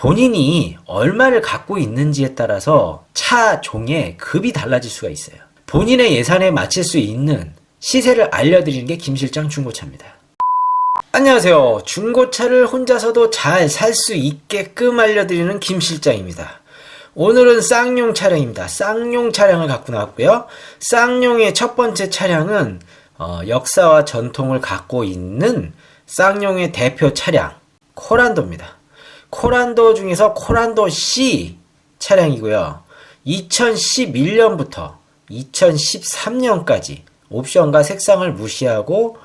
본인이 얼마를 갖고 있는지에 따라서 차종의 급이 달라질 수가 있어요. 본인의 예산에 맞출 수 있는 시세를 알려드리는 게 김실장 중고차입니다. 안녕하세요. 중고차를 혼자서도 잘 살 수 있게끔 알려드리는 김실장입니다. 오늘은 쌍용 차량입니다. 쌍용 차량을 갖고 나왔고요. 쌍용의 첫 번째 차량은 역사와 전통을 갖고 있는 쌍용의 대표 차량 코란도입니다. 코란도 중에서 코란도 C 차량이고요. 2011년부터 2013년까지 옵션과 색상을 무시하고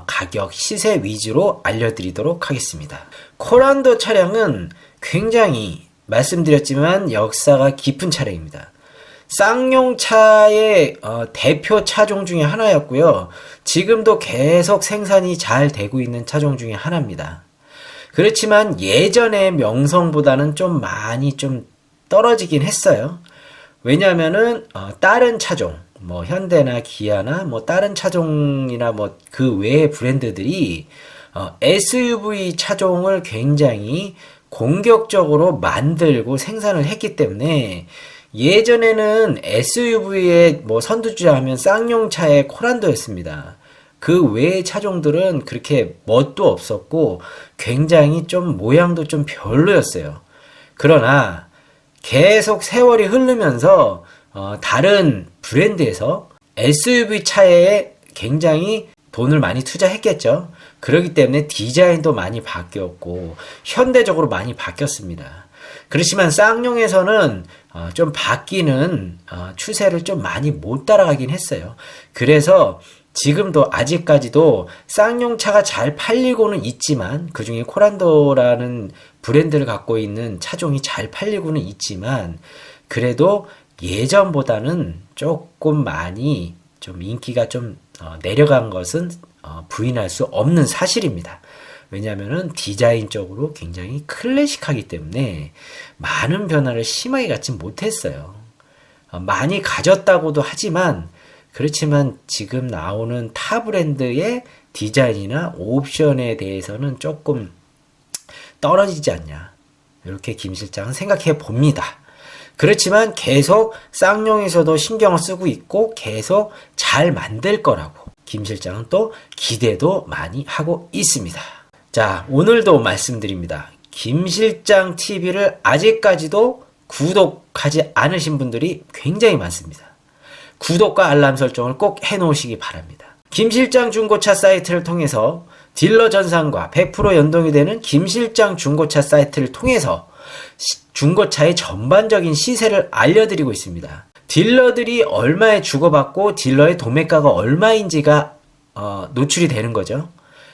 가격, 시세 위주로 알려드리도록 하겠습니다. 코란도 차량은 굉장히 말씀드렸지만 역사가 깊은 차량입니다. 쌍용차의 대표 차종 중에 하나였고요. 지금도 계속 생산이 잘 되고 있는 차종 중에 하나입니다. 그렇지만 예전의 명성보다는 좀 많이 좀 떨어지긴 했어요. 왜냐하면은 다른 차종, 뭐 현대나 기아나 뭐 다른 차종이나 뭐 그 외의 브랜드들이 SUV 차종을 굉장히 공격적으로 만들고 생산을 했기 때문에 예전에는 SUV의 뭐 선두주자 하면 쌍용차의 코란도였습니다. 그 외의 차종들은 그렇게 멋도 없었고 굉장히 좀 모양도 좀 별로였어요. 그러나 계속 세월이 흐르면서 다른 브랜드에서 SUV 차에 굉장히 돈을 많이 투자했겠죠. 그렇기 때문에 디자인도 많이 바뀌었고 현대적으로 많이 바뀌었습니다. 그렇지만 쌍용에서는 좀 바뀌는 추세를 좀 많이 못 따라가긴 했어요. 그래서 지금도 아직까지도 쌍용차가 잘 팔리고는 있지만 그 중에 코란도라는 브랜드를 갖고 있는 차종이 잘 팔리고는 있지만 그래도 예전보다는 조금 많이 좀 인기가 좀 내려간 것은 부인할 수 없는 사실입니다. 왜냐하면 디자인적으로 굉장히 클래식하기 때문에 많은 변화를 심하게 갖지 못했어요. 많이 가졌다고도 하지만 그렇지만 지금 나오는 타 브랜드의 디자인이나 옵션에 대해서는 조금 떨어지지 않냐, 이렇게 김 실장은 생각해 봅니다. 그렇지만 계속 쌍용에서도 신경을 쓰고 있고 계속 잘 만들 거라고 김 실장은 또 기대도 많이 하고 있습니다. 자, 오늘도 말씀드립니다. 김 실장 TV를 아직까지도 구독하지 않으신 분들이 굉장히 많습니다. 구독과 알람 설정을 꼭 해놓으시기 바랍니다. 김실장 중고차 사이트를 통해서 딜러 전산과 100% 연동이 되는 김실장 중고차 사이트를 통해서 중고차의 전반적인 시세를 알려드리고 있습니다. 딜러들이 얼마에 주고받고 딜러의 도매가가 얼마인지가 노출이 되는 거죠.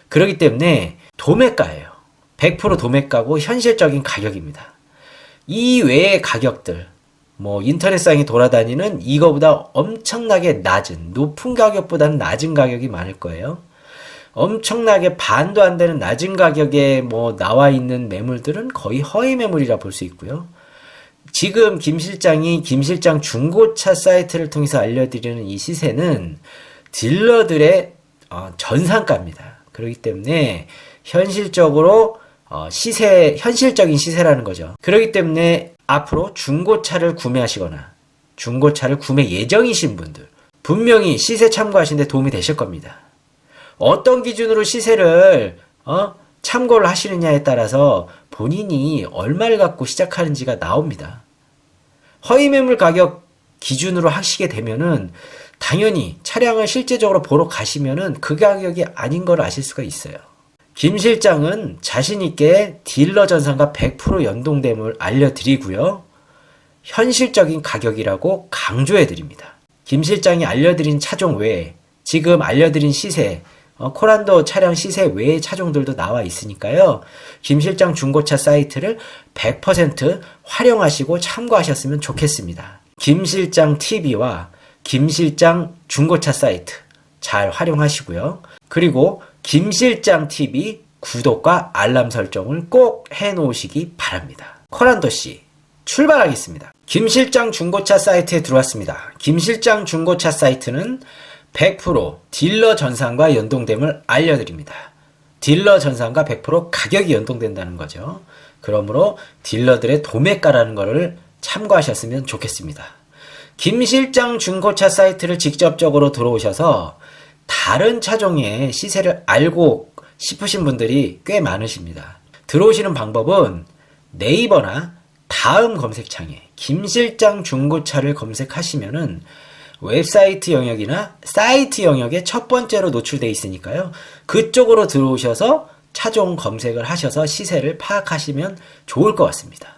그렇기 때문에 도매가예요. 100% 도매가고 현실적인 가격입니다. 이 외의 가격들, 뭐 인터넷상에 돌아다니는 이거보다 엄청나게 낮은, 높은 가격보다는 낮은 가격이 많을 거예요. 엄청나게 반도 안 되는 낮은 가격에 뭐 나와 있는 매물들은 거의 허위 매물이라 볼 수 있고요. 지금 김 실장이 김실장 중고차 사이트를 통해서 알려드리는 이 시세는 딜러들의 전상가입니다. 그렇기 때문에 현실적으로 현실적인 시세라는 거죠. 그렇기 때문에 앞으로 중고차를 구매하시거나 중고차를 구매 예정이신 분들 분명히 시세 참고하시는데 도움이 되실 겁니다. 어떤 기준으로 시세를 참고를 하시느냐에 따라서 본인이 얼마를 갖고 시작하는지가 나옵니다. 허위매물 가격 기준으로 하시게 되면은 당연히 차량을 실제적으로 보러 가시면은 그 가격이 아닌 걸 아실 수가 있어요. 김 실장은 자신있게 딜러 전산과 100% 연동됨을 알려드리고요. 현실적인 가격이라고 강조해드립니다. 김 실장이 알려드린 차종 외에 지금 알려드린 시세, 코란도 차량 시세 외의 차종들도 나와 있으니까요. 김실장 중고차 사이트를 100% 활용하시고 참고하셨으면 좋겠습니다. 김실장 TV와 김실장 중고차 사이트 잘 활용하시고요. 그리고 김실장 TV 구독과 알람 설정을 꼭 해놓으시기 바랍니다. 코란도씨 출발하겠습니다. 김실장 중고차 사이트에 들어왔습니다. 김실장 중고차 사이트는 100% 딜러 전산과 연동됨을 알려드립니다. 딜러 전산과 100% 가격이 연동된다는 거죠. 그러므로 딜러들의 도매가라는 거를 참고하셨으면 좋겠습니다. 김 실장 중고차 사이트를 직접적으로 들어오셔서 다른 차종의 시세를 알고 싶으신 분들이 꽤 많으십니다. 들어오시는 방법은 네이버나 다음 검색창에 김 실장 중고차를 검색하시면은 웹사이트 영역이나 사이트 영역에 첫 번째로 노출되어 있으니까요. 그쪽으로 들어오셔서 차종 검색을 하셔서 시세를 파악하시면 좋을 것 같습니다.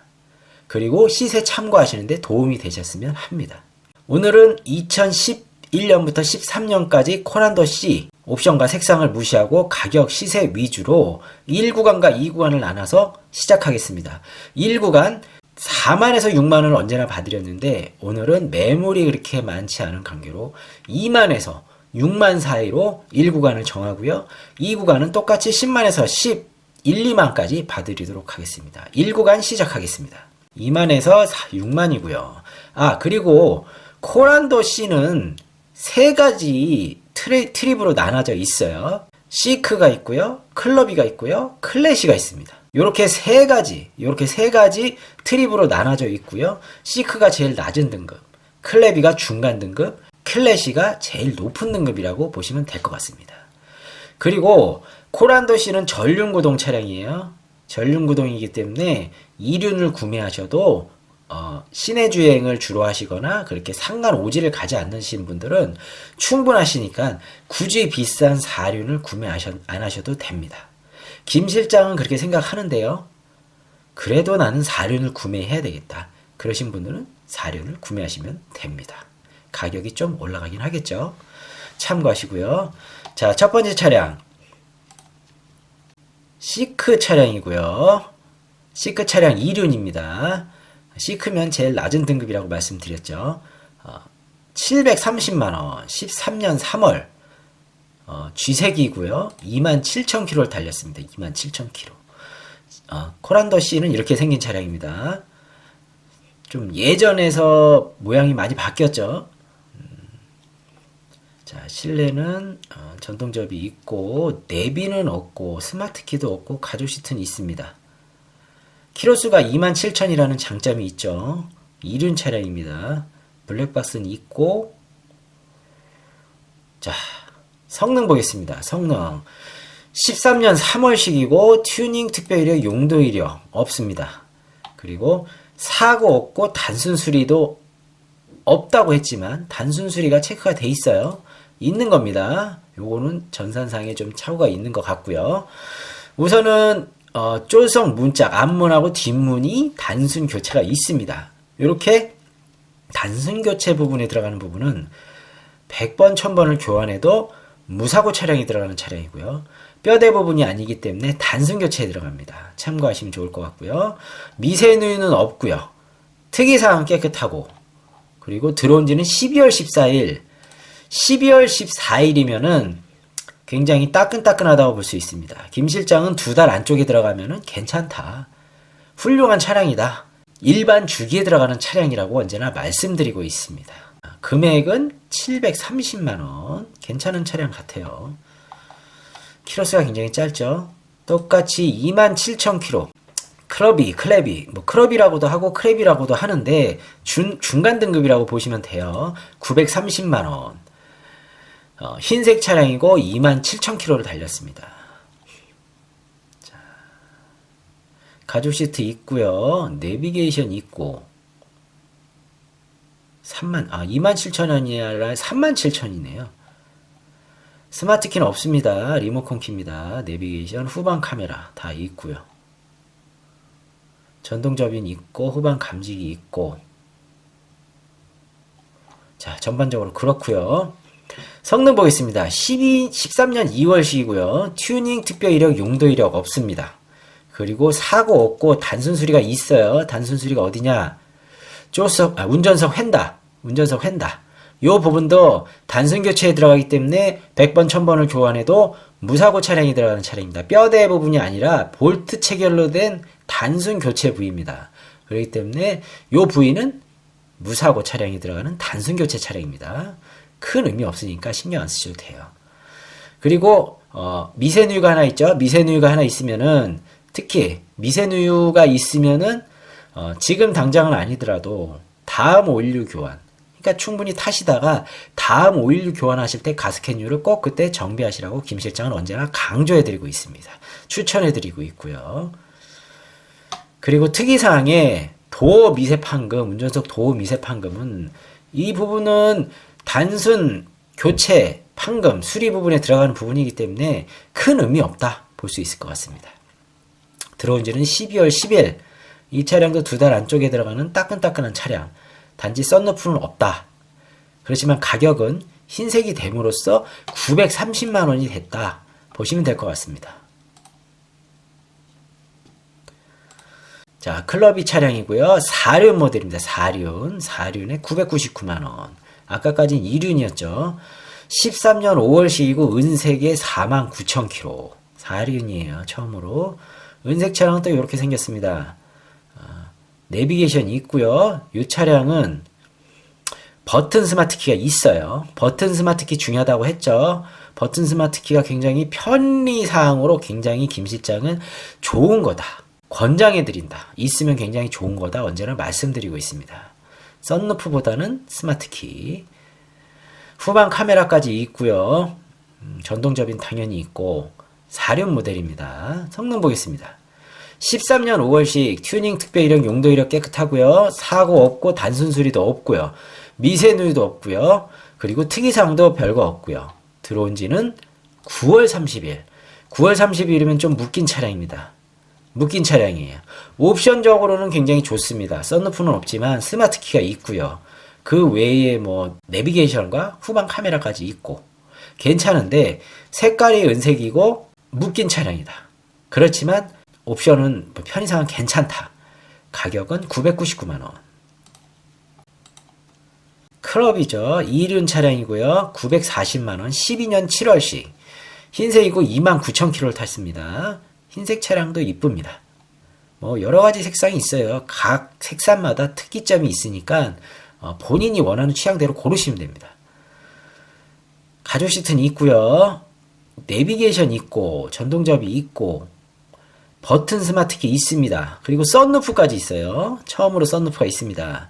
그리고 시세 참고하시는데 도움이 되셨으면 합니다. 오늘은 2011년부터 13년까지 코란도 C 옵션과 색상을 무시하고 가격 시세 위주로 1구간과 2구간을 나눠서 시작하겠습니다. 1구간 4만에서 6만을 언제나 봐드렸는데 오늘은 매물이 그렇게 많지 않은 관계로 2만에서 6만 사이로 1구간을 정하고요. 2구간은 똑같이 10만에서 11, 2만까지 봐드리도록 하겠습니다. 1구간 시작하겠습니다. 2만에서 6만이고요. 그리고 코란도 C는 세 가지 트립으로 나눠져 있어요. 시크가 있고요. 클러비가 있고요. 클래시가 있습니다. 이렇게 세 가지 트립으로 나눠져 있고요. 시크가 제일 낮은 등급, 클래비가 중간 등급, 클래시가 제일 높은 등급이라고 보시면 될 것 같습니다. 그리고 코란도 C는 전륜구동 차량이에요. 전륜구동이기 때문에 2륜을 구매하셔도 시내 주행을 주로 하시거나 그렇게 상간 오지를 가지 않으신 분들은 충분하시니까 굳이 비싼 4륜을 구매 안 하셔도 됩니다. 김 실장은 그렇게 생각하는데요. 그래도 나는 4륜을 구매해야 되겠다. 그러신 분들은 4륜을 구매하시면 됩니다. 가격이 좀 올라가긴 하겠죠. 참고하시고요. 자, 첫 번째 차량 시크 차량이고요. 시크 차량 2륜입니다. 시크면 제일 낮은 등급이라고 말씀드렸죠. 730만원, 13년 3월, G색이고요. 27,000km를 달렸습니다. 27,000km. 코란도 C는 이렇게 생긴 차량입니다. 좀 예전에서 모양이 많이 바뀌었죠. 자, 실내는 전동접이 있고 내비는 없고 스마트키도 없고 가죽 시트는 있습니다. 키로수가 27,000이라는 장점이 있죠. 2륜 차량입니다. 블랙박스는 있고, 자, 성능 보겠습니다. 성능 13년 3월식이고 튜닝 특별 이력 용도 이력 없습니다. 그리고 사고 없고 단순 수리도 없다고 했지만 단순 수리가 체크가 돼 있어요. 있는 겁니다. 요거는 전산상에 좀 착오가 있는 것 같고요. 우선은 쫄성 문짝 앞문하고 뒷문이 단순 교체가 있습니다. 이렇게 단순 교체 부분에 들어가는 부분은 100번 1000번을 교환해도 무사고 차량이 들어가는 차량이고요. 뼈대 부분이 아니기 때문에 단순 교체에 들어갑니다. 참고하시면 좋을 것 같고요. 미세누유는 없고요. 특이사항은 깨끗하고, 그리고 들어온 지는 12월 14일 12월 14일이면은 굉장히 따끈따끈하다고 볼 수 있습니다. 김 실장은 2달 안쪽에 들어가면은 괜찮다. 훌륭한 차량이다. 일반 주기에 들어가는 차량이라고 언제나 말씀드리고 있습니다. 금액은 730만원. 괜찮은 차량 같아요. 키로수가 굉장히 짧죠. 똑같이 27,000km. 클래비, 뭐 클럽이라고도 하고 크랩이라고도 하는데 중간 등급이라고 보시면 돼요. 930만원. 흰색 차량이고 27,000km를 달렸습니다. 자, 가죽 시트 있고요. 내비게이션 있고 27,000원이 아니라 37,000원이네요. 스마트키는 없습니다. 리모컨 키입니다. 내비게이션, 후방 카메라 다 있고요. 전동 접이는 있고 후방 감지기 있고. 자, 전반적으로 그렇고요. 성능 보겠습니다. 13년 2월식이고요. 튜닝 특별 이력 용도 이력 없습니다. 그리고 사고 없고 단순 수리가 있어요. 단순 수리가 어디냐? 운전석 휀다. 요 부분도 단순 교체에 들어가기 때문에 100번 1000번을 교환해도 무사고 차량이 들어가는 차량입니다. 뼈대 부분이 아니라 볼트 체결로 된 단순 교체 부위입니다. 그렇기 때문에 요 부위는 무사고 차량이 들어가는 단순 교체 차량입니다. 큰 의미 없으니까 신경 안 쓰셔도 돼요. 그리고 미세누유가 하나 있죠. 미세누유가 하나 있으면은 특히 미세누유가 있으면은 지금 당장은 아니더라도 다음 오일류 교환, 그러니까 충분히 타시다가 다음 오일류 교환하실 때 가스켓류를 꼭 그때 정비하시라고 김 실장은 언제나 강조해드리고 있습니다. 추천해드리고 있고요. 그리고 특이사항에 도어 미세 판금, 운전석 도어 미세 판금은 이 부분은 단순 교체, 판금, 수리 부분에 들어가는 부분이기 때문에 큰 의미 없다 볼 수 있을 것 같습니다. 들어온 지는 12월 10일, 이 차량도 2달 안쪽에 들어가는 따끈따끈한 차량, 단지 썬루프는 없다. 그렇지만 가격은 흰색이 됨으로써 930만원이 됐다 보시면 될 것 같습니다. 자, 클럽이 차량이고요. 4륜 모델입니다. 4륜에 999만원. 아까까지는 2륜이었죠. 13년 5월식이고 은색에 49,000km. 4륜이에요. 처음으로. 은색 차량은 또 이렇게 생겼습니다. 내비게이션이 있고요. 이 차량은 버튼 스마트키가 있어요. 버튼 스마트키 중요하다고 했죠. 버튼 스마트키가 굉장히 편리사항으로 굉장히 김 실장은 좋은 거다. 권장해드린다. 있으면 굉장히 좋은 거다. 언제나 말씀드리고 있습니다. 썬루프보다는 스마트키. 후방 카메라까지 있고요. 전동접인 당연히 있고 4륜 모델입니다. 성능 보겠습니다. 13년 5월식 튜닝 특별 이력 용도 이력 깨끗하고요. 사고 없고 단순 수리도 없고요. 미세 누유도 없고요. 그리고 특이사항도 별거 없고요. 들어온 지는 9월 30일. 9월 30일이면 좀 묶인 차량입니다. 묶인 차량이에요. 옵션적으로는 굉장히 좋습니다. 썬루프는 없지만 스마트키가 있고요. 그 외에 뭐 내비게이션과 후방 카메라까지 있고 괜찮은데 색깔이 은색이고 묶인 차량이다. 그렇지만 옵션은 편의상은 괜찮다. 가격은 999만원. 클럽이죠. 2륜 차량이고요. 940만원. 12년 7월식. 흰색이고 29,000km를 탔습니다. 흰색 차량도 이쁩니다. 뭐 여러가지 색상이 있어요. 각 색상마다 특이점이 있으니까 본인이 원하는 취향대로 고르시면 됩니다. 가죽 시트는 있고요. 내비게이션 있고 전동접이 있고 버튼 스마트키 있습니다. 그리고 썬루프까지 있어요. 처음으로 썬루프가 있습니다.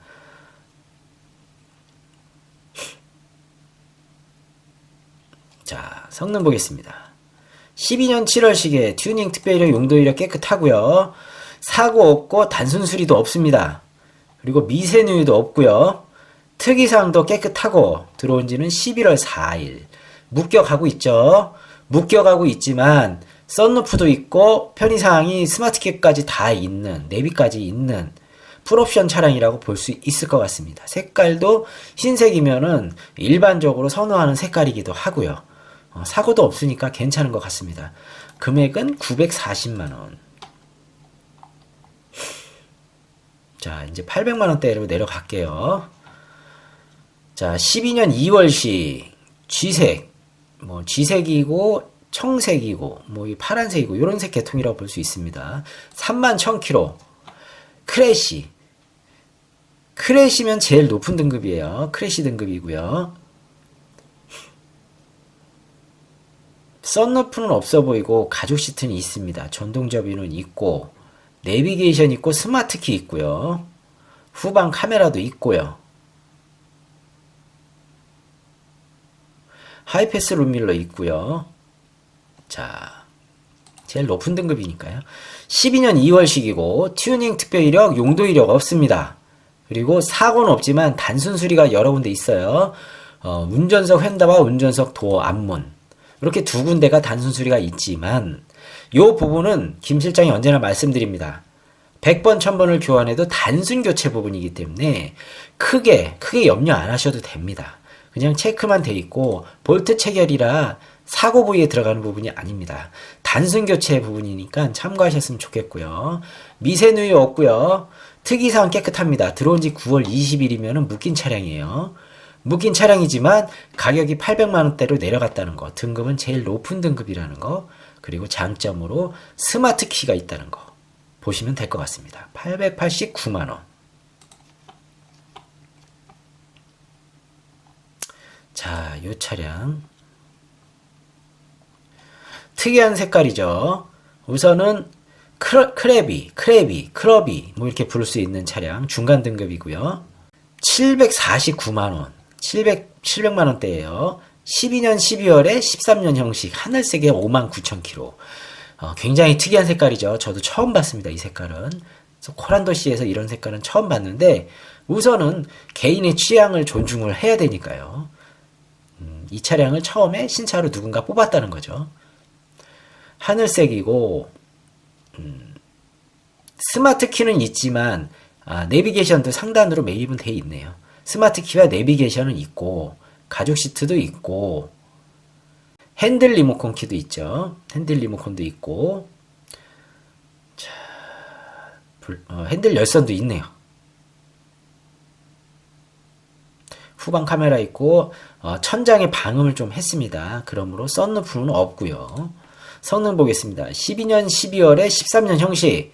자, 성능 보겠습니다. 12년 7월식에 튜닝 특별이력 용도 이력 깨끗하고요. 사고 없고 단순 수리도 없습니다. 그리고 미세 누유도 없고요. 특이사항도 깨끗하고 들어온 지는 11월 4일. 묶여가고 있죠. 묶여가고 있지만 썬루프도 있고 편의사항이 스마트키까지 다 있는, 내비까지 있는 풀옵션 차량이라고 볼 수 있을 것 같습니다. 색깔도 흰색이면은 일반적으로 선호하는 색깔이기도 하고요. 사고도 없으니까 괜찮은 것 같습니다. 금액은 940만원. 자, 이제 800만원대로 내려갈게요. 자, 12년 2월식 G색, 뭐 G색이고 청색이고 뭐 이 파란색이고 이런 색 계통이라고 볼 수 있습니다. 31,000km. 크래시면 제일 높은 등급이에요. 크래시 등급이고요. 썬루프는 없어 보이고 가죽 시트는 있습니다. 전동 접이는 있고 내비게이션 있고 스마트키 있고요. 후방 카메라도 있고요. 하이패스 룸밀러 있고요. 자, 제일 높은 등급이니까요. 12년 2월식이고 튜닝 특별 이력, 용도 이력 없습니다. 그리고 사고는 없지만 단순 수리가 여러 군데 있어요. 운전석 휀다와 운전석 도어 앞문 이렇게 두 군데가 단순 수리가 있지만 이 부분은 김 실장이 언제나 말씀드립니다. 100번 1000번을 교환해도 단순 교체 부분이기 때문에 크게 염려 안 하셔도 됩니다. 그냥 체크만 돼 있고 볼트 체결이라 사고 부위에 들어가는 부분이 아닙니다. 단순 교체 부분이니까 참고하셨으면 좋겠고요. 미세 누유 없고요. 특이사항 깨끗합니다. 들어온 지 9월 20일이면 묶인 차량이에요. 묶인 차량이지만 가격이 800만원대로 내려갔다는 거, 등급은 제일 높은 등급이라는 거, 그리고 장점으로 스마트 키가 있다는 거 보시면 될 것 같습니다. 889만원. 자, 요 차량 특이한 색깔이죠. 우선은 크러비 뭐 이렇게 부를 수 있는 차량 중간 등급이고요. 749만원 700만원대예요 12년 12월에 13년 형식 하늘색의 59,000km. 굉장히 특이한 색깔이죠. 저도 처음 봤습니다. 이 색깔은. 코란도시에서 이런 색깔은 처음 봤는데 우선은 개인의 취향을 존중을 해야 되니까요. 이 차량을 처음에 신차로 누군가 뽑았다는 거죠. 하늘색이고 스마트 키는 있지만 내비게이션도 상단으로 매입은 돼 있네요. 스마트 키와 내비게이션은 있고 가죽 시트도 있고 핸들 리모컨 키도 있죠. 핸들 리모컨도 있고 자, 핸들 열선도 있네요. 후방 카메라 있고 천장에 방음을 좀 했습니다. 그러므로 썬루프는 없고요. 성능 보겠습니다. 12년 12월에 13년 형식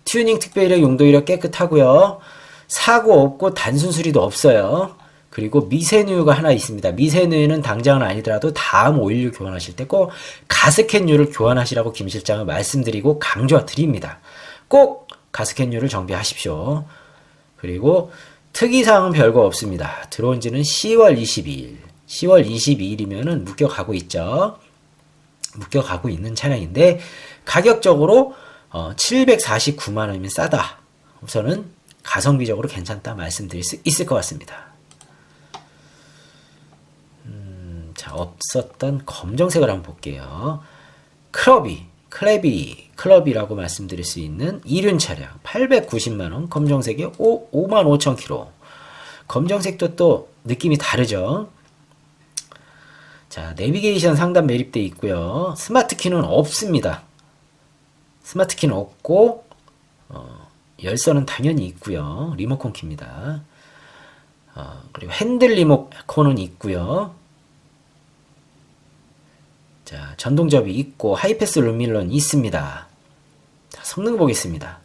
튜닝 특별이력 용도 이력 깨끗하고요. 사고 없고 단순 수리도 없어요. 그리고 미세누유가 하나 있습니다. 미세누유는 당장은 아니더라도 다음 오일류 교환하실 때 꼭 가스켓류를 교환하시라고 김 실장은 말씀드리고 강조드립니다. 꼭 가스켓류를 정비하십시오. 그리고 특이사항은 별거 없습니다. 들어온 지는 10월 22일. 10월 22일이면은 묶여가고 있죠. 묶여가고 있는 차량인데 가격적으로 749만원이면 싸다. 우선은 가성비적으로 괜찮다 말씀드릴 수 있을 것 같습니다. 자, 없었던 검정색을 한번 볼게요. 클러비라고 말씀드릴 수 있는 이륜 차량 890만원 검정색에 55,000km. 검정색도 또 느낌이 다르죠. 자, 내비게이션 상단 매립되어 있고요. 스마트 키는 없습니다. 스마트 키는 없고 열선은 당연히 있고요. 리모컨 키입니다. 그리고 핸들 리모컨은 있고요. 자, 전동접이 있고 하이패스 룸밀러는 있습니다. 자, 성능 보겠습니다.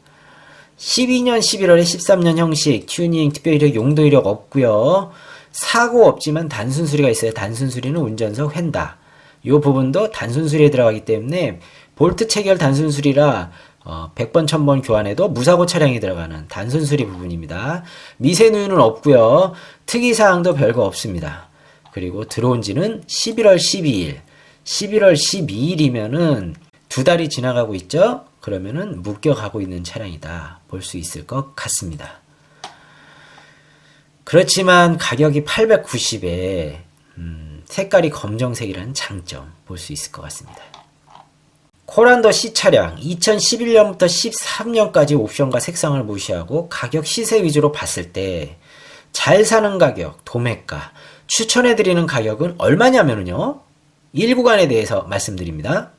12년 11월에 13년 형식 튜닝 특별이력 용도 이력 없고요. 사고 없지만 단순 수리가 있어요. 단순 수리는 운전석 휀다. 이 부분도 단순 수리에 들어가기 때문에 볼트 체결 단순 수리라 100번 1000번 교환해도 무사고 차량이 들어가는 단순 수리 부분입니다. 미세누유는 없고요. 특이사항도 별거 없습니다. 그리고 들어온 지는 11월 12일 11월 12일이면은 2달이 지나가고 있죠? 그러면은 묶여가고 있는 차량이다. 볼 수 있을 것 같습니다. 그렇지만 가격이 890에 색깔이 검정색이라는 장점 볼 수 있을 것 같습니다. 코란도 C 차량 2011년부터 13년까지 옵션과 색상을 무시하고 가격 시세 위주로 봤을 때 잘 사는 가격, 도매가, 추천해드리는 가격은 얼마냐면요. 1구간에 대해서 말씀드립니다.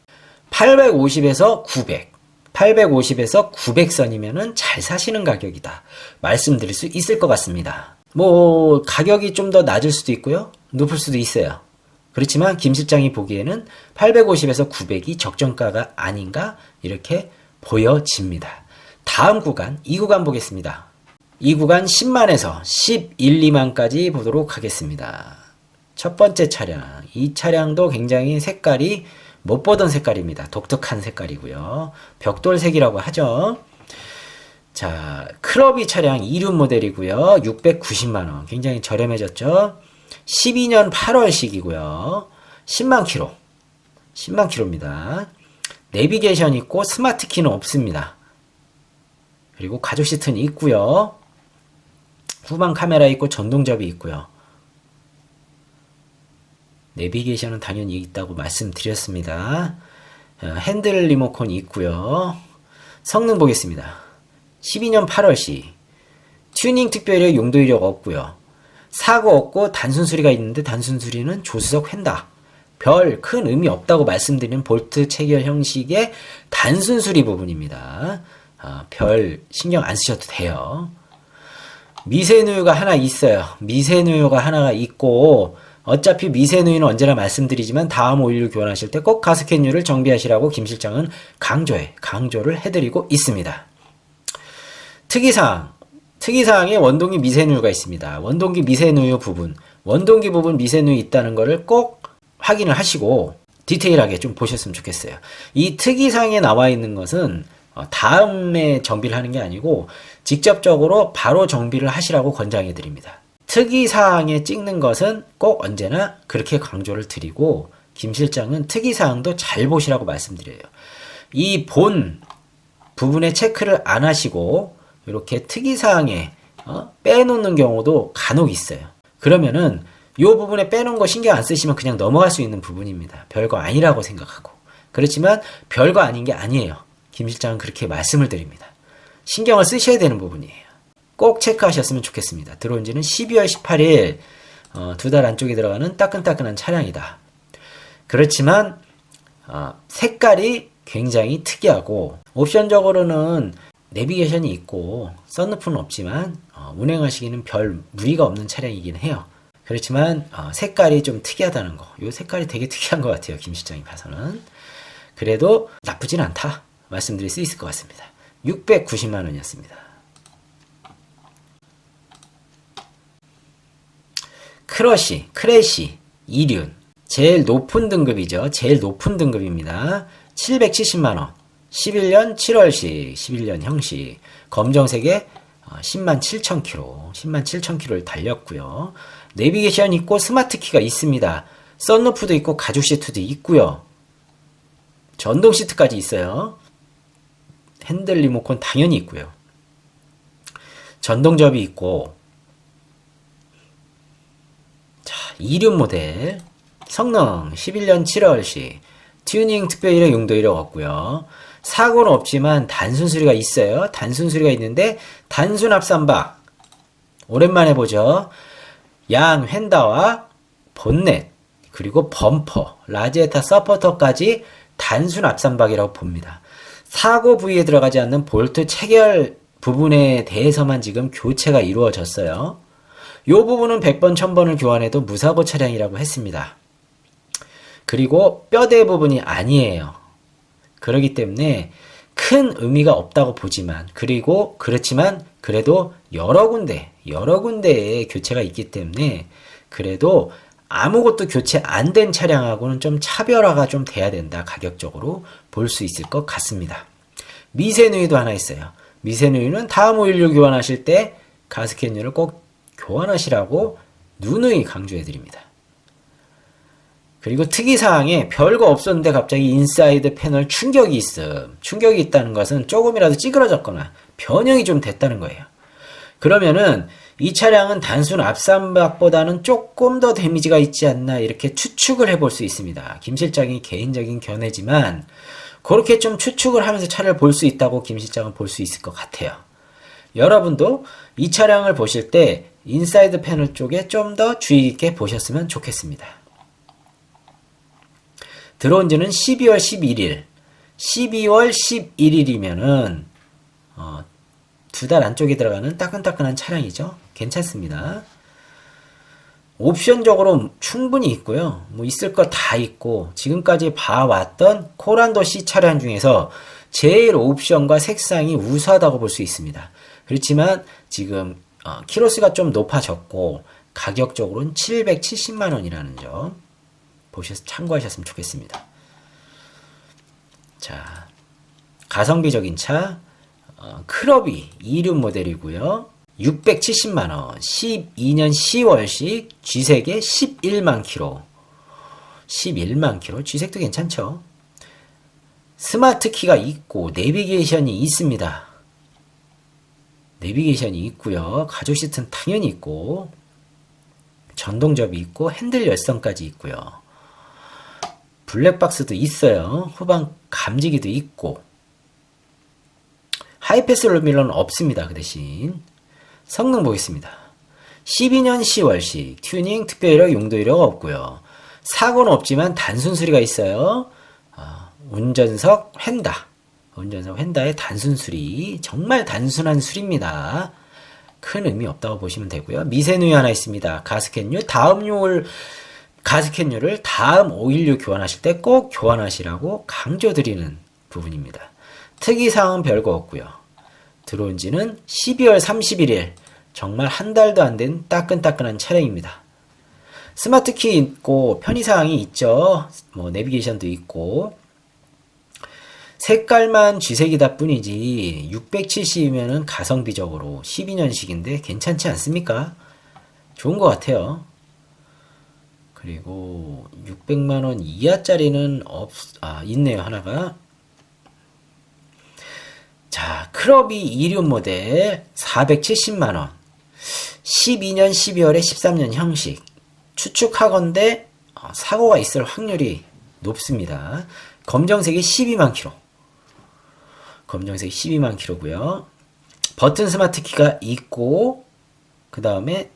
850에서 900, 850에서 900선이면은 잘 사시는 가격이다. 말씀드릴 수 있을 것 같습니다. 뭐 가격이 좀 더 낮을 수도 있고요. 높을 수도 있어요. 그렇지만 김 실장이 보기에는 850에서 900이 적정가가 아닌가 이렇게 보여집니다. 다음 구간 2구간 보겠습니다. 2구간 10만에서 11, 2만까지 보도록 하겠습니다. 첫 번째 차량, 이 차량도 굉장히 색깔이 못 보던 색깔입니다. 독특한 색깔이고요. 벽돌색이라고 하죠. 자, 크러비 차량 2륜 모델이고요. 690만원. 굉장히 저렴해졌죠. 12년 8월식이고요. 10만 킬로. 10만 킬로입니다. 내비게이션 있고 스마트 키는 없습니다. 그리고 가죽 시트는 있고요. 후방 카메라 있고 전동접이 있고요. 내비게이션은 당연히 있다고 말씀드렸습니다. 핸들 리모컨이 있고요. 성능 보겠습니다. 12년 8월시 튜닝 특별이력 용도 이력 없고요. 사고 없고 단순 수리가 있는데 단순 수리는 조수석 휀다. 별 큰 의미 없다고 말씀드리는 볼트 체결 형식의 단순 수리 부분입니다. 별 신경 안 쓰셔도 돼요. 미세누유가 하나 있어요. 미세누유가 하나가 있고 어차피 미세누유는 언제나 말씀드리지만 다음 오일류 교환하실 때 꼭 가스켓류를 정비하시라고 김 실장은 강조를 해드리고 있습니다. 특이사항에 원동기 미세누유가 있습니다. 원동기 미세누유 부분 미세누유 있다는 것을 꼭 확인을 하시고 디테일하게 좀 보셨으면 좋겠어요. 이 특이사항에 나와 있는 것은 다음에 정비를 하는 게 아니고 직접적으로 바로 정비를 하시라고 권장해 드립니다. 특이사항에 찍는 것은 꼭 언제나 그렇게 강조를 드리고 김 실장은 특이사항도 잘 보시라고 말씀드려요. 이 본 부분에 체크를 안 하시고 이렇게 특이사항에 빼놓는 경우도 간혹 있어요. 그러면은 이 부분에 빼놓은 거 신경 안 쓰시면 그냥 넘어갈 수 있는 부분입니다. 별거 아니라고 생각하고. 그렇지만 별거 아닌 게 아니에요. 김 실장은 그렇게 말씀을 드립니다. 신경을 쓰셔야 되는 부분이에요. 꼭 체크하셨으면 좋겠습니다. 들어온 지는 12월 18일 2달 안쪽에 들어가는 따끈따끈한 차량이다. 그렇지만 색깔이 굉장히 특이하고 옵션적으로는 내비게이션이 있고 썬루프는 없지만 운행하시기는 별 무리가 없는 차량이긴 해요. 그렇지만 색깔이 좀 특이하다는 거. 이 색깔이 되게 특이한 것 같아요. 김 실장이 봐서는. 그래도 나쁘진 않다 말씀드릴 수 있을 것 같습니다. 690만 원이었습니다. 크래시 이륜 제일 높은 등급이죠. 제일 높은 등급입니다. 770만 원. 11년 7월식, 11년 형식. 검정색에 10만 7천 킬로, 10만 7천 킬로를 달렸고요. 내비게이션 있고 스마트 키가 있습니다. 썬루프도 있고 가죽 시트도 있고요. 전동 시트까지 있어요. 핸들 리모컨 당연히 있고요. 전동접이 있고. 자, 이륜 모델. 성능 11년 7월식. 튜닝 특별 이력 용도 이력 없고요. 사고는 없지만 단순 수리가 있어요. 단순 수리가 있는데 단순 앞선박 오랜만에 보죠. 양 휀다와 본넷 그리고 범퍼 라지에타 서포터까지 단순 앞선박이라고 봅니다. 사고 부위에 들어가지 않는 볼트 체결 부분에 대해서만 지금 교체가 이루어졌어요. 이 부분은 100번 1000번을 교환해도 무사고 차량이라고 했습니다. 그리고 뼈대 부분이 아니에요. 그렇기 때문에 큰 의미가 없다고 보지만 그렇지만 그래도 여러 군데에 교체가 있기 때문에 그래도 아무것도 교체 안 된 차량하고는 좀 차별화가 좀 돼야 된다. 가격적으로 볼 수 있을 것 같습니다. 미세누이도 하나 있어요. 미세누이는 다음 오일류 교환하실 때 가스켓류를 꼭 교환하시라고 누누이 강조해 드립니다. 그리고 특이사항에 별거 없었는데 갑자기 인사이드 패널 충격이 있음. 충격이 있다는 것은 조금이라도 찌그러졌거나 변형이 좀 됐다는 거예요. 그러면은 이 차량은 단순 앞선박보다는 조금 더 데미지가 있지 않나 이렇게 추측을 해볼 수 있습니다. 김 실장이 개인적인 견해지만 그렇게 좀 추측을 하면서 차를 볼 수 있다고 김 실장은 볼 수 있을 것 같아요. 여러분도 이 차량을 보실 때 인사이드 패널 쪽에 좀 더 주의 있게 보셨으면 좋겠습니다. 들어온 지는 12월 11일. 12월 11일이면은, 2달 안쪽에 들어가는 따끈따끈한 차량이죠. 괜찮습니다. 옵션적으로 충분히 있고요. 뭐 있을 거 다 있고, 지금까지 봐왔던 코란도 C 차량 중에서 제일 옵션과 색상이 우수하다고 볼 수 있습니다. 그렇지만 지금, 키로수가 좀 높아졌고, 가격적으로는 770만원이라는 점. 참고하셨으면 좋겠습니다. 자, 가성비적인 차 크러비 이륜 모델이고요. 670만원 12년 10월식 G색에 11만 킬로 11만 킬로 G색도 괜찮죠. 스마트 키가 있고 내비게이션이 있습니다. 내비게이션이 있고요. 가죽 시트는 당연히 있고 전동접이 있고 핸들 열선까지 있고요. 블랙박스도 있어요. 후방 감지기도 있고 하이패스 롤밀러는 없습니다. 그 대신 성능 보겠습니다. 12년 10월식 튜닝 특별이력 용도 이력 없고요. 사고는 없지만 단순 수리가 있어요. 운전석 휀다의 단순 수리 정말 단순한 수리입니다. 큰 의미 없다고 보시면 되고요. 미세누이 하나 있습니다. 가스켓류를 다음 오일류 교환하실 때 꼭 교환하시라고 강조드리는 부분입니다. 특이사항은 별거 없고요. 들어온 지는 12월 31일 정말 한 달도 안 된 따끈따끈한 차량입니다. 스마트키 있고 편의사항이 있죠. 뭐 내비게이션도 있고 색깔만 쥐색이다 뿐이지 670이면은 가성비적으로 12년식인데 괜찮지 않습니까? 좋은 것 같아요. 그리고 600만원 이하짜리는 있네요, 하나가. 자, 크러비 이륜 모델 470만원. 12년 12월에 13년 형식. 추측하건대 사고가 있을 확률이 높습니다. 검정색이 12만 킬로. 검정색이 12만 킬로고요. 버튼 스마트 키가 있고 그 다음에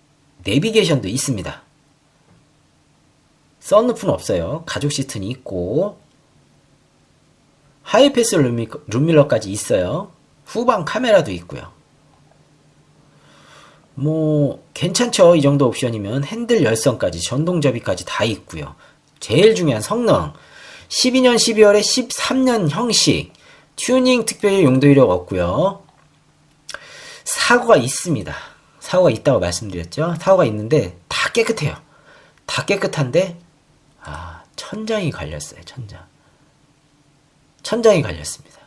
내비게이션도 있습니다. 썬루프는 없어요. 가죽 시트는 있고 하이패스 룸밀러까지 있어요. 후방 카메라도 있고요. 뭐 괜찮죠. 이 정도 옵션이면 핸들 열선까지 전동 접이까지 다 있고요. 제일 중요한 성능 12년 12월에 13년 형식 튜닝 특별히 용도 이력 없고요. 사고가 있습니다. 사고가 있다고 말씀드렸죠. 사고가 있는데 다 깨끗해요. 다 깨끗한데 천장이 갈렸어요. 천장이 갈렸습니다.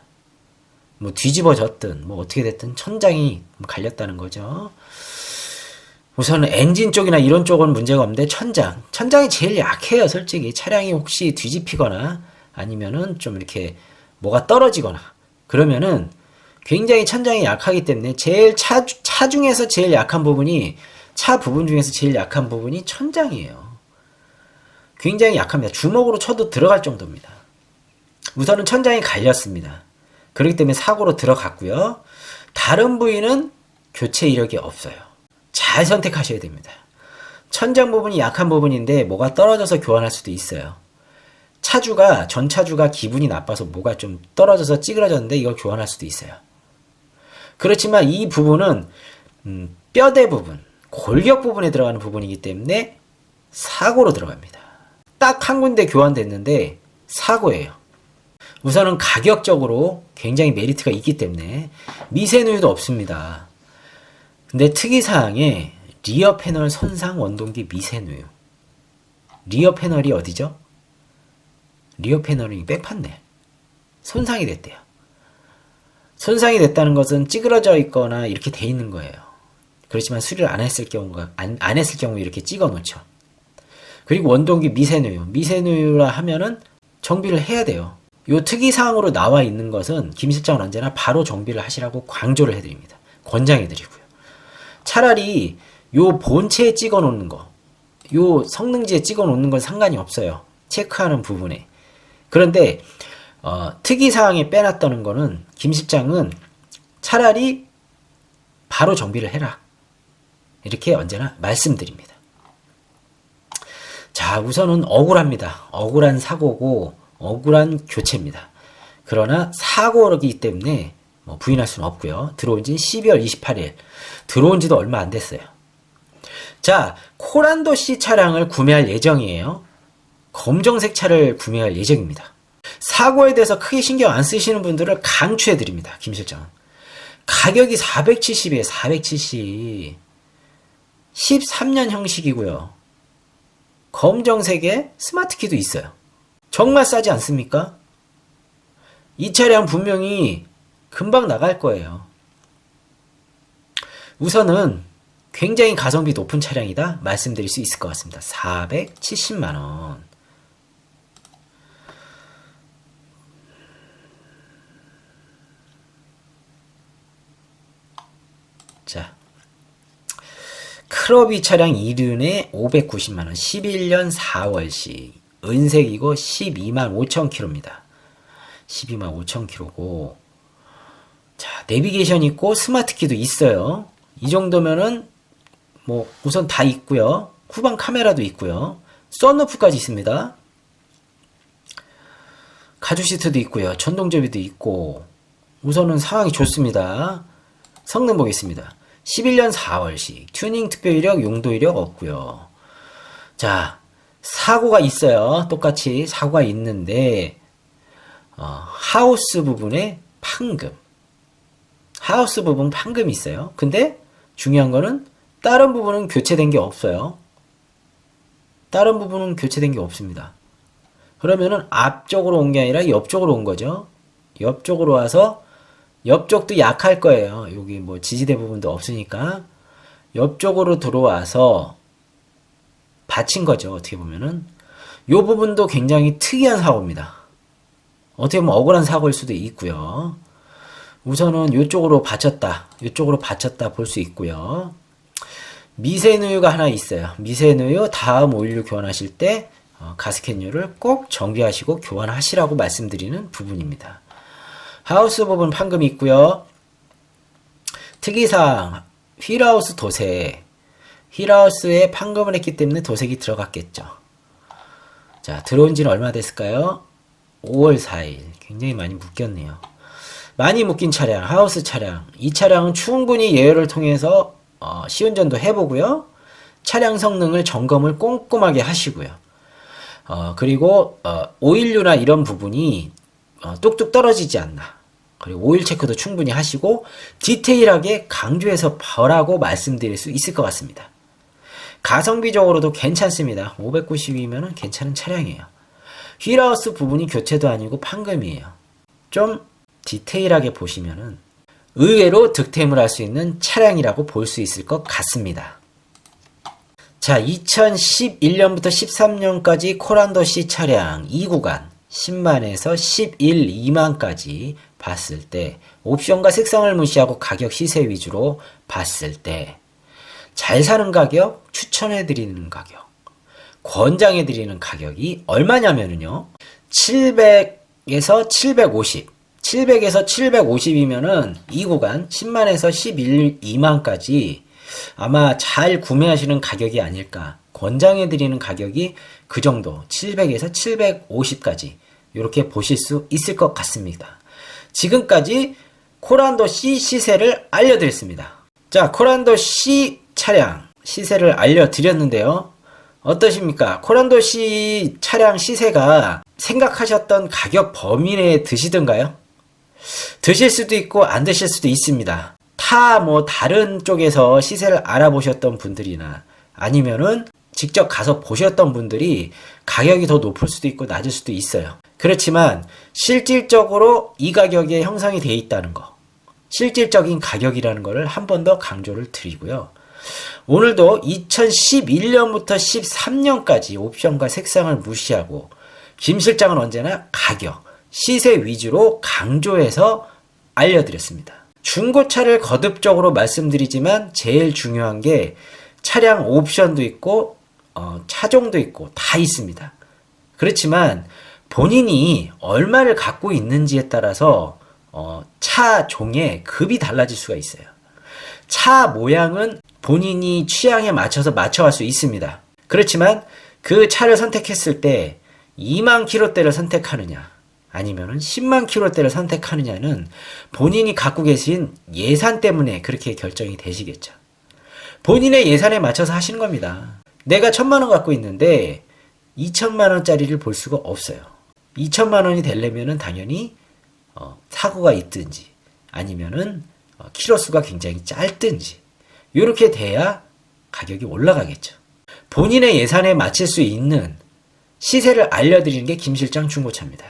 뭐 뒤집어졌든 뭐 어떻게 됐든 천장이 갈렸다는 거죠. 우선은 엔진 쪽이나 이런 쪽은 문제가 없는데 천장이 제일 약해요. 솔직히 차량이 혹시 뒤집히거나 아니면은 좀 이렇게 뭐가 떨어지거나 그러면은 굉장히 천장이 약하기 때문에 제일 차 중에서 제일 약한 부분이 차 부분 중에서 제일 약한 부분이 천장이에요. 굉장히 약합니다. 주먹으로 쳐도 들어갈 정도입니다. 우선은 천장이 갈렸습니다. 그렇기 때문에 사고로 들어갔고요. 다른 부위는 교체 이력이 없어요. 잘 선택하셔야 됩니다. 천장 부분이 약한 부분인데 뭐가 떨어져서 교환할 수도 있어요. 전 차주가 기분이 나빠서 뭐가 좀 떨어져서 찌그러졌는데 이걸 교환할 수도 있어요. 그렇지만 이 부분은 뼈대 부분, 골격 부분에 들어가는 부분이기 때문에 사고로 들어갑니다. 딱 한 군데 교환됐는데 사고예요. 우선은 가격적으로 굉장히 메리트가 있기 때문에 미세누유도 없습니다. 근데 특이사항에 리어 패널 손상 원동기 미세누유. 리어 패널이 어디죠? 리어 패널이 백판넬. 손상이 됐대요. 손상이 됐다는 것은 찌그러져 있거나 이렇게 돼 있는 거예요. 그렇지만 수리를 안 했을 경우 이렇게 찍어 놓죠. 그리고 원동기 미세누유라 하면은 정비를 해야 돼요. 요 특이사항으로 나와 있는 것은 김 실장은 언제나 바로 정비를 하시라고 강조를 해드립니다. 권장해드리고요. 차라리 요 본체에 찍어 놓는 거, 요 성능지에 찍어 놓는 건 상관이 없어요. 체크하는 부분에. 그런데 특이사항에 빼놨다는 거는 김 실장은 차라리 바로 정비를 해라. 이렇게 언제나 말씀드립니다. 자, 우선은 억울합니다. 억울한 사고고 억울한 교체입니다. 그러나 사고이기 때문에 부인할 수는 없고요. 들어온 지는 12월 28일. 들어온 지도 얼마 안 됐어요. 자, 코란도 C 차량을 구매할 예정이에요. 검정색 차를 구매할 예정입니다. 사고에 대해서 크게 신경 안 쓰시는 분들을 강추해드립니다. 김 실장은. 가격이 470이에요. 470. 13년 형식이고요. 검정색에 스마트키도 있어요. 정말 싸지 않습니까? 이 차량 분명히 금방 나갈 거예요. 우선은 굉장히 가성비 높은 차량이다 말씀드릴 수 있을 것 같습니다. 470만원. 자, 크러비 차량 이륜에 590만원, 11년 4월식, 은색이고 12만 5천 킬로입니다. 12만 5천 킬로고, 자, 내비게이션 있고 스마트키도 있어요. 이 정도면은 우선 다 있고요. 후방 카메라도 있고요. 썬루프까지 있습니다. 가죽 시트도 있고요. 전동접이도 있고, 우선은 상황이 좋습니다. 성능 보겠습니다. 11년 4월식, 튜닝 특별 이력, 용도 이력 없고요. 자, 사고가 있어요. 똑같이 사고가 있는데 하우스 부분에 하우스 부분 판금이 있어요. 근데 중요한 거는 다른 부분은 교체된 게 없어요. 다른 부분은 교체된 게 없습니다. 그러면은 앞쪽으로 온 게 아니라 옆쪽으로 온 거죠. 옆쪽으로 와서 옆쪽도 약할 거예요. 여기 뭐 지지대 부분도 없으니까 옆쪽으로 들어와서 받친 거죠. 어떻게 보면은 요 부분도 굉장히 특이한 사고입니다. 어떻게 보면 억울한 사고일 수도 있고요. 우선은 이쪽으로 받쳤다. 이쪽으로 받쳤다 볼 수 있고요. 미세누유가 하나 있어요. 미세누유 다음 오일류 교환하실 때 가스켓류를 꼭 정비하시고 교환하시라고 말씀드리는 부분입니다. 하우스 부분 판금이 있고요. 특이사항 휠하우스 도색. 휠하우스에 판금을 했기 때문에 도색이 들어갔겠죠. 자, 들어온 지는 얼마 됐을까요? 5월 4일. 굉장히 많이 묶였네요. 많이 묶인 차량, 하우스 차량. 이 차량은 충분히 예열을 통해서 시운전도 해보고요. 차량 성능을 점검을 꼼꼼하게 하시고요. 그리고 오일류나 이런 부분이 뚝뚝 떨어지지 않나. 그리고 오일 체크도 충분히 하시고 디테일하게 강조해서 보라고 말씀드릴 수 있을 것 같습니다. 가성비적으로도 괜찮습니다. 590이면 괜찮은 차량이에요. 휠하우스 부분이 교체도 아니고 판금이에요. 좀 디테일하게 보시면은 의외로 득템을 할 수 있는 차량이라고 볼 수 있을 것 같습니다. 자, 2011년부터 13년까지 코란도시 차량 2구간 10만에서 11, 2만까지 봤을 때 옵션과 색상을 무시하고 가격 시세 위주로 봤을 때 잘 사는 가격, 추천해드리는 가격, 권장해드리는 가격이 얼마냐면요 700에서 750 700에서 750이면은 이 구간 10만에서 11, 2만까지 아마 잘 구매하시는 가격이 아닐까. 권장해드리는 가격이 그 정도 700에서 750까지 이렇게 보실 수 있을 것 같습니다. 지금까지 코란도 C 시세를 알려드렸습니다. 자, 코란도 C 차량 시세를 알려드렸는데요. 어떠십니까? 코란도 C 차량 시세가 생각하셨던 가격 범위 내에 드시던가요? 드실 수도 있고 안 드실 수도 있습니다. 다른 쪽에서 시세를 알아보셨던 분들이나 아니면은 직접 가서 보셨던 분들이 가격이 더 높을 수도 있고 낮을 수도 있어요. 그렇지만 실질적으로 이 가격에 형성이 되어 있다는 거, 실질적인 가격이라는 것을 한 번 더 강조를 드리고요. 오늘도 2011년부터 13년까지 옵션과 색상을 무시하고 김 실장은 언제나 가격, 시세 위주로 강조해서 알려드렸습니다. 중고차를 거듭적으로 말씀드리지만 제일 중요한 게 차량 옵션도 있고 차종도 있고 다 있습니다. 그렇지만 본인이 얼마를 갖고 있는지에 따라서 차종의 급이 달라질 수가 있어요. 차 모양은 본인이 취향에 맞춰갈 수 있습니다. 그렇지만 그 차를 선택했을 때 2만 킬로대를 선택하느냐 아니면은 10만 킬로대를 선택하느냐는 본인이 갖고 계신 예산 때문에 그렇게 결정이 되시겠죠. 본인의 예산에 맞춰서 하시는 겁니다. 내가 1,000만 원 갖고 있는데 2,000만 원짜리를 볼 수가 없어요. 2,000만 원이 되려면은 당연히 사고가 있든지 아니면은 키로수가 굉장히 짧든지 이렇게 돼야 가격이 올라가겠죠. 본인의 예산에 맞출 수 있는 시세를 알려드리는 게 김실장 중고차입니다.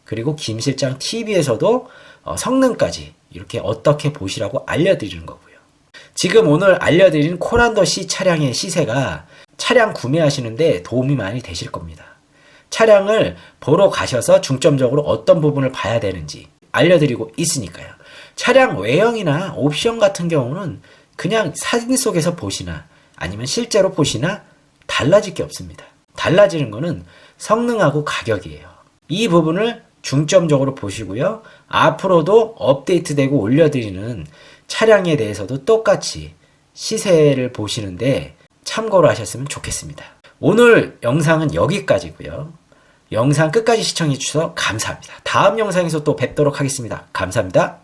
그리고 김실장 TV에서도 성능까지 이렇게 어떻게 보시라고 알려드리는 거고요. 지금 오늘 알려드린 코란도 C 차량의 시세가 차량 구매하시는데 도움이 많이 되실 겁니다. 차량을 보러 가셔서 중점적으로 어떤 부분을 봐야 되는지 알려드리고 있으니까요. 차량 외형이나 옵션 같은 경우는 그냥 사진 속에서 보시나 아니면 실제로 보시나 달라질 게 없습니다. 달라지는 거는 성능하고 가격이에요. 이 부분을 중점적으로 보시고요. 앞으로도 업데이트되고 올려드리는 차량에 대해서도 똑같이 시세를 보시는데 참고를 하셨으면 좋겠습니다. 오늘 영상은 여기까지고요. 영상 끝까지 시청해 주셔서 감사합니다. 다음 영상에서 또 뵙도록 하겠습니다. 감사합니다.